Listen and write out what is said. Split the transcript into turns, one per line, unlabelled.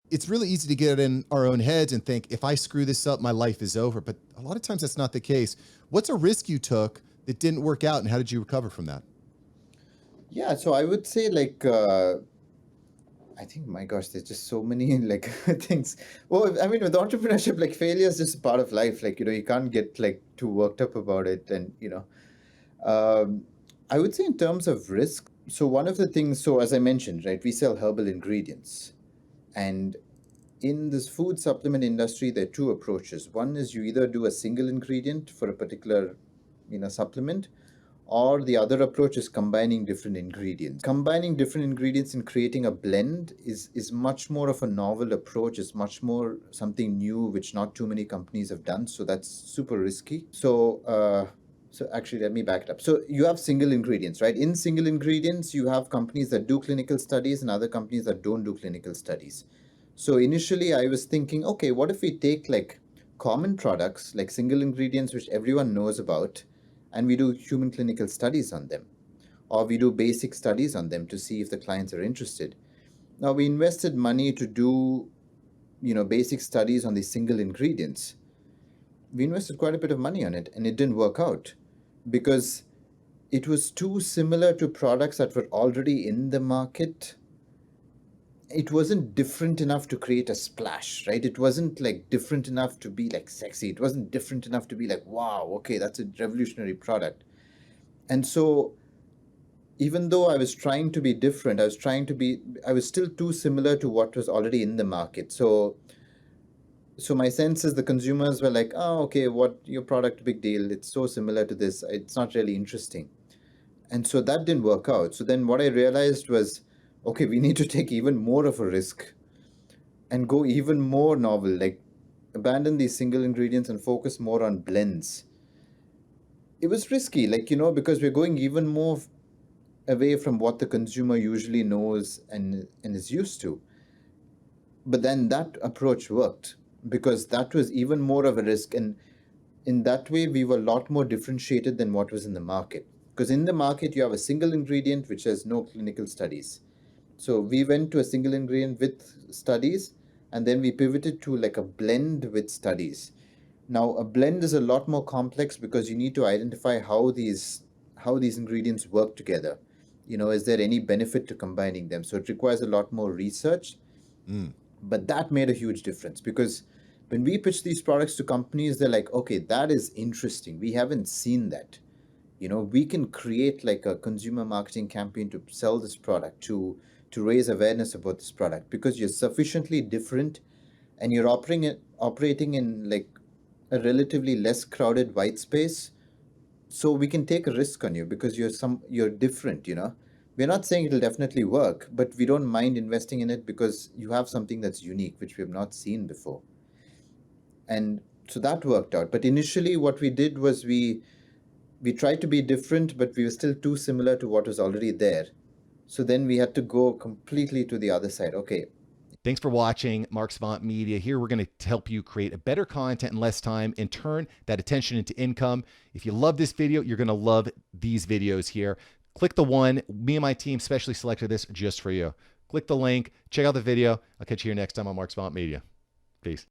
It's really easy to get in our own heads and think, if I screw this up, my life is over. But a lot of times that's not the case. What's a risk you took that didn't work out, and how did you recover from that?
Yeah, so I would say like I think, my gosh, there's just so many like things. Well, I mean, with entrepreneurship, like failure is just part of life. Like, you can't get like too worked up about it. And, um, I would say in terms of risk. So one of the things, so as I mentioned, right, we sell herbal ingredients. And in this food supplement industry, there are two approaches. One is you either do a single ingredient for a particular, supplement, or the other approach is combining different ingredients. Combining different ingredients and creating a blend is much more of a novel approach. It's much more something new, which not too many companies have done. So that's super risky. So actually, let me back it up. So you have single ingredients, right? In single ingredients, you have companies that do clinical studies and other companies that don't do clinical studies. So initially, I was thinking, okay, what if we take like common products, like single ingredients, which everyone knows about, and we do human clinical studies on them, or we do basic studies on them to see if the clients are interested. Now, we invested money to do, basic studies on these single ingredients. We invested quite a bit of money on it, and it didn't work out because it was too similar to products that were already in the market. It wasn't different enough to create a splash, right? It wasn't like different enough to be like sexy. It wasn't different enough to be like, wow, okay, that's a revolutionary product. And so, even though I was trying to be different, I was still too similar to what was already in the market. So my sense is the consumers were like, oh, okay, what your product, big deal. It's so similar to this. It's not really interesting. And so that didn't work out. So then what I realized was, okay, we need to take even more of a risk and go even more novel, like abandon these single ingredients and focus more on blends. It was risky, like, because we're going even more away from what the consumer usually knows and is used to. But then that approach worked because that was even more of a risk. And in that way, we were a lot more differentiated than what was in the market. Because in the market, you have a single ingredient which has no clinical studies. So we went to a single ingredient with studies, and then we pivoted to like a blend with studies. Now, a blend is a lot more complex because you need to identify how these ingredients work together. Is there any benefit to combining them? So it requires a lot more research,
Mm.
but that made a huge difference because when we pitch these products to companies, they're like, okay, that is interesting. We haven't seen that. We can create like a consumer marketing campaign to sell this product, to raise awareness about this product because you're sufficiently different and you're operating in like a relatively less crowded white space. So we can take a risk on you because you're different. We're not saying it'll definitely work, but we don't mind investing in it because you have something that's unique which we have not seen before. And so that worked out. But initially what we did was we tried to be different, but we were still too similar to what was already there. So then we had to go completely to the other side. Okay.
Thanks for watching Mark Savant Media. Here, we're going to help you create a better content in less time and turn that attention into income. If you love this video, you're going to love these videos here. Click the one. Me and my team specially selected this just for you. Click the link. Check out the video. I'll catch you here next time on Mark Savant Media. Peace.